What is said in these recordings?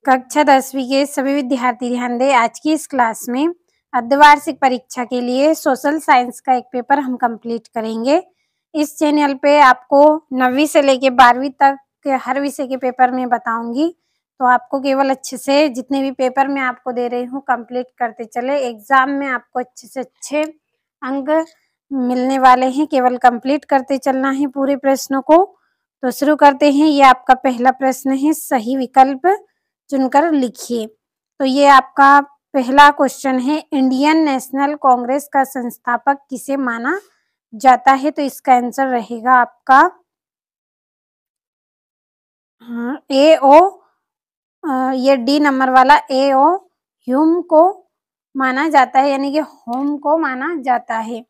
कक्षा 10वीं के सभी विद्यार्थी ध्यान दें। आज की इस क्लास में अर्धवार्षिक परीक्षा के लिए सोशल साइंस का एक पेपर हम कंप्लीट करेंगे। इस चैनल पे आपको 9वीं से लेके 12वीं तक के हर विषय के पेपर में बताऊंगी, तो आपको केवल अच्छे से जितने भी पेपर मैं आपको दे रही हूँ कंप्लीट करते चले। एग्जाम में आपको अच्छे से अच्छे अंक मिलने वाले हैं, केवल कंप्लीट करते चलना है पूरे प्रश्नों को। तो शुरू करते हैं। ये आपका पहला प्रश्न है, सही विकल्प चुनकर लिखिए। तो ये आपका पहला क्वेश्चन है, इंडियन नेशनल कांग्रेस का संस्थापक किसे माना जाता है? तो इसका आंसर रहेगा आपका A.O. ये डी नंबर वाला A.O. ह्यूम को माना जाता है, यानी कि होम को माना जाता है।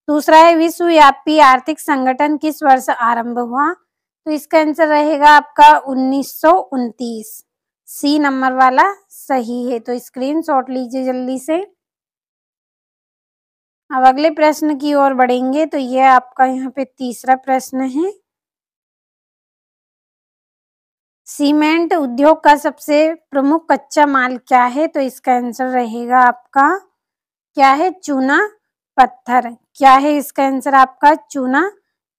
दूसरा है, विश्वव्यापी आर्थिक संगठन किस वर्ष आरंभ हुआ? तो इसका आंसर रहेगा आपका 1929। सी नंबर वाला सही है, तो स्क्रीनशॉट लीजिए जल्दी से। अब अगले प्रश्न की ओर बढ़ेंगे। तो ये आपका यहाँ पे तीसरा प्रश्न है, सीमेंट उद्योग का सबसे प्रमुख कच्चा माल क्या है? तो इसका आंसर रहेगा आपका क्या है? चूना पत्थर। क्या है इसका आंसर आपका? चूना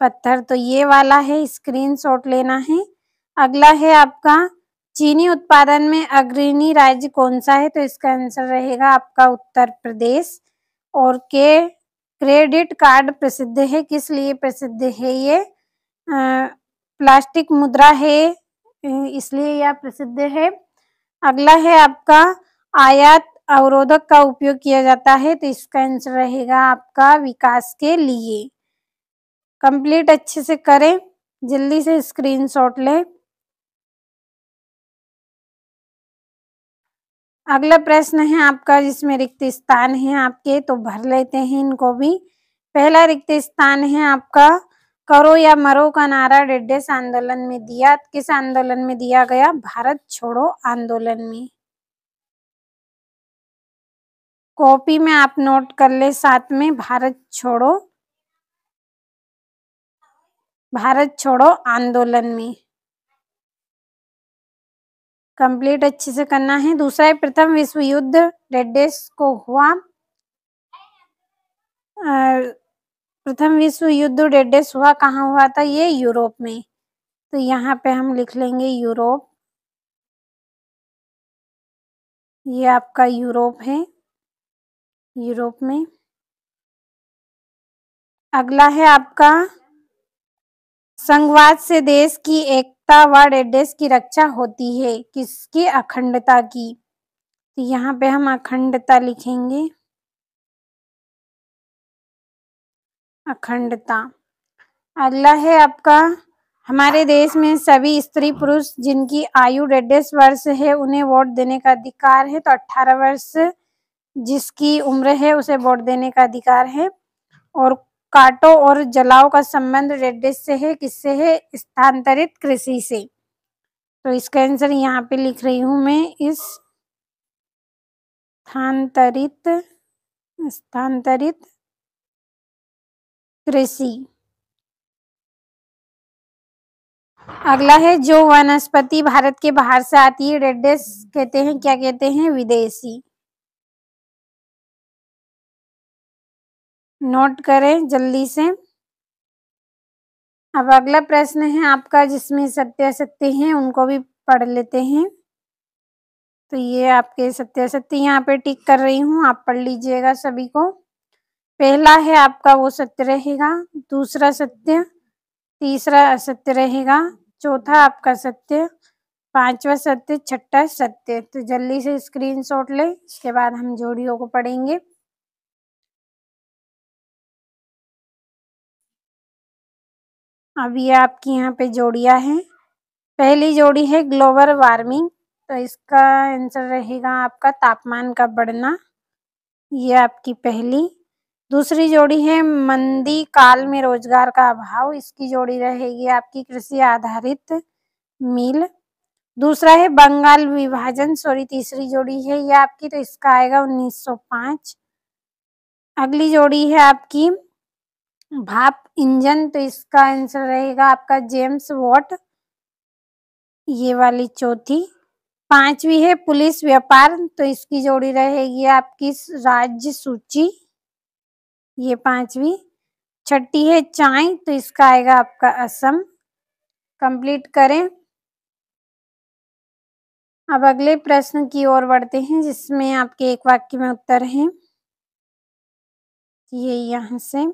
पत्थर। तो ये वाला है, स्क्रीनशॉट लेना है। अगला है आपका, चीनी उत्पादन में अग्रणी राज्य कौन सा है? तो इसका आंसर रहेगा आपका उत्तर प्रदेश। और के क्रेडिट कार्ड प्रसिद्ध है, किस लिए प्रसिद्ध है? ये प्लास्टिक मुद्रा है, इसलिए यह प्रसिद्ध है। अगला है आपका, आयात अवरोधक का उपयोग किया जाता है, तो इसका आंसर रहेगा आपका विकास के लिए। कंप्लीट अच्छे से करें, जल्दी से स्क्रीनशॉट लें। अगला प्रश्न है आपका, जिसमें रिक्त स्थान है आपके, तो भर लेते हैं इनको भी। पहला रिक्त स्थान है आपका, करो या मरो का नारा डेडेस आंदोलन में दिया, किस आंदोलन में दिया गया? भारत छोड़ो आंदोलन में। कॉपी में आप नोट कर ले साथ में, भारत छोड़ो आंदोलन में। कंप्लीट अच्छे से करना है। दूसरा है, प्रथम विश्व युद्ध डेडेस को हुआ, प्रथम विश्व युद्ध डेडेस हुआ कहाँ हुआ था? ये यूरोप में। तो यहाँ पे हम लिख लेंगे यूरोप। ये आपका यूरोप है, यूरोप में। अगला है आपका, संघवाद से देश की एकता व डेडेस की रक्षा होती है, किसकी? अखंडता की। तो यहाँ पे हम अखंडता लिखेंगे, अखंडता। अगला है आपका, हमारे देश में सभी स्त्री पुरुष जिनकी आयु 1.5 वर्ष है उन्हें वोट देने का अधिकार है। तो 18 वर्ष जिसकी उम्र है उसे वोट देने का अधिकार है। और काटो और जलाओ का संबंध 1.5 से है, किससे है? स्थानांतरित कृषि से। तो इसका आंसर यहाँ पे लिख रही हूँ मैं, इस स्थानांतरित कृषि। अगला है, जो वनस्पति भारत के बाहर से आती है डेडेस कहते हैं, क्या कहते हैं? विदेशी। नोट करें जल्दी से। अब अगला प्रश्न है आपका, जिसमें सत्य असत्य हैं उनको भी पढ़ लेते हैं। तो ये आपके सत्य असत्य यहाँ पे टिक कर रही हूँ, आप पढ़ लीजिएगा सभी को। पहला है आपका वो सत्य रहेगा, दूसरा सत्य, तीसरा असत्य रहेगा, चौथा आपका सत्य, पांचवा सत्य, छठा सत्य। तो जल्दी से स्क्रीनशॉट ले, इसके बाद हम जोड़ियों को पढ़ेंगे। अब ये आपकी यहाँ पे जोड़ियां हैं। पहली जोड़ी है ग्लोबल वार्मिंग, तो इसका आंसर रहेगा आपका तापमान का बढ़ना, ये आपकी पहली। दूसरी जोड़ी है मंदी काल में रोजगार का अभाव, इसकी जोड़ी रहेगी आपकी कृषि आधारित मील। दूसरा है बंगाल विभाजन, सॉरी तीसरी जोड़ी है ये आपकी, तो इसका आएगा 1905। अगली जोड़ी है आपकी भाप इंजन, तो इसका आंसर रहेगा आपका जेम्स वॉट, ये वाली चौथी। 5वीं है पुलिस व्यापार, तो इसकी जोड़ी रहेगी आपकी राज्य सूची, ये 5वीं। 6ठी है चाय, तो इसका आएगा आपका असम। कंप्लीट करें। अब अगले प्रश्न की ओर बढ़ते हैं, जिसमें आपके एक वाक्य में उत्तर है। ये यहाँ से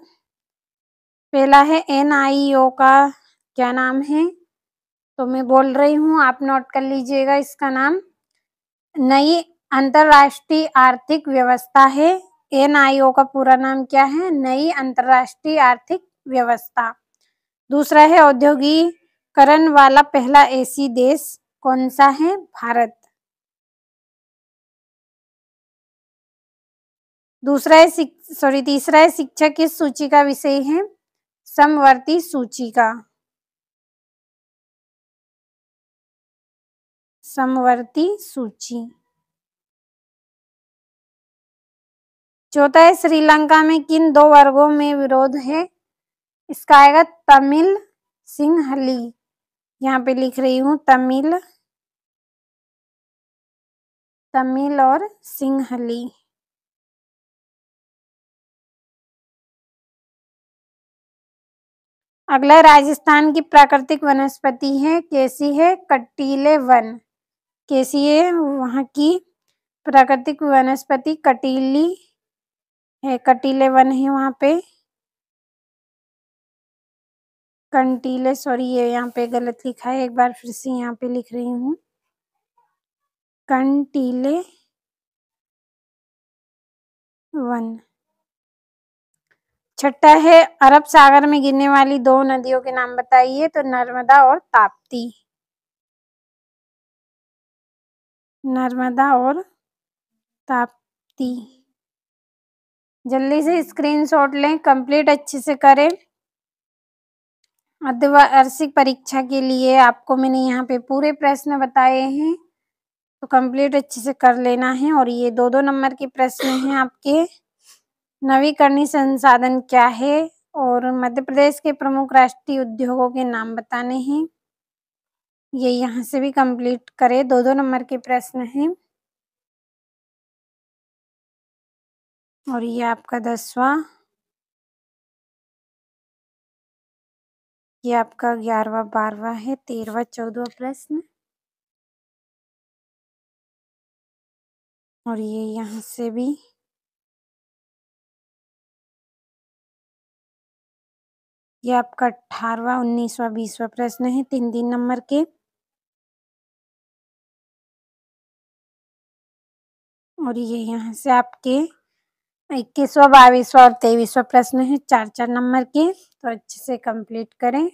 पहला है NIO का क्या नाम है, तो मैं बोल रही हूँ, आप नोट कर लीजिएगा इसका नाम। नई अंतरराष्ट्रीय आर्थिक व्यवस्था है। NIO का पूरा नाम क्या है? नई अंतरराष्ट्रीय आर्थिक व्यवस्था। दूसरा है औद्योगिकरण वाला पहला एशियाई देश कौन सा है? भारत। तीसरा है शिक्षा किस सूची का विषय है? समवर्ती सूची का। समवर्ती सूची। चौथा है श्रीलंका में किन 2 वर्गों में विरोध है? इसका आएगा तमिल सिंहली। यहाँ पे लिख रही हूँ तमिल और सिंहली। अगला राजस्थान की प्राकृतिक वनस्पति है, कैसी है? कटीले वन। कैसी है वहाँ की प्राकृतिक वनस्पति? कटीली है, कटीले वन है वहाँ पे। कंटीले, सॉरी ये यहाँ पे गलत लिखा है, एक बार फिर से यहाँ पे लिख रही हूँ, कंटीले वन। छठा है अरब सागर में गिरने वाली 2 नदियों के नाम बताइए, तो नर्मदा और ताप्ती। नर्मदा और ताप्ती। जल्दी से स्क्रीनशॉट लें, कंप्लीट अच्छे से करें। अर्धवार्षिक परीक्षा के लिए आपको मैंने यहाँ पे पूरे प्रश्न बताए हैं, तो कंप्लीट अच्छे से कर लेना है। और ये 2-2 नंबर के प्रश्न हैं आपके। नवीकरणीय संसाधन क्या है? और मध्य प्रदेश के प्रमुख राष्ट्रीय उद्योगों के नाम बताने हैं। ये यहाँ से भी कंप्लीट करें, 2-2 नंबर के प्रश्न हैं। और ये आपका 10वां, ये आपका 11वां 12वां है, 13वां 14वां प्रश्न। और ये यहाँ से भी, ये आपका 18वां 19वां 20वां प्रश्न है, 3-3 नंबर के। और ये यहाँ से आपके 21वां 22वां और 23वां प्रश्न है, 4-4 नंबर के। तो अच्छे से कंप्लीट करें।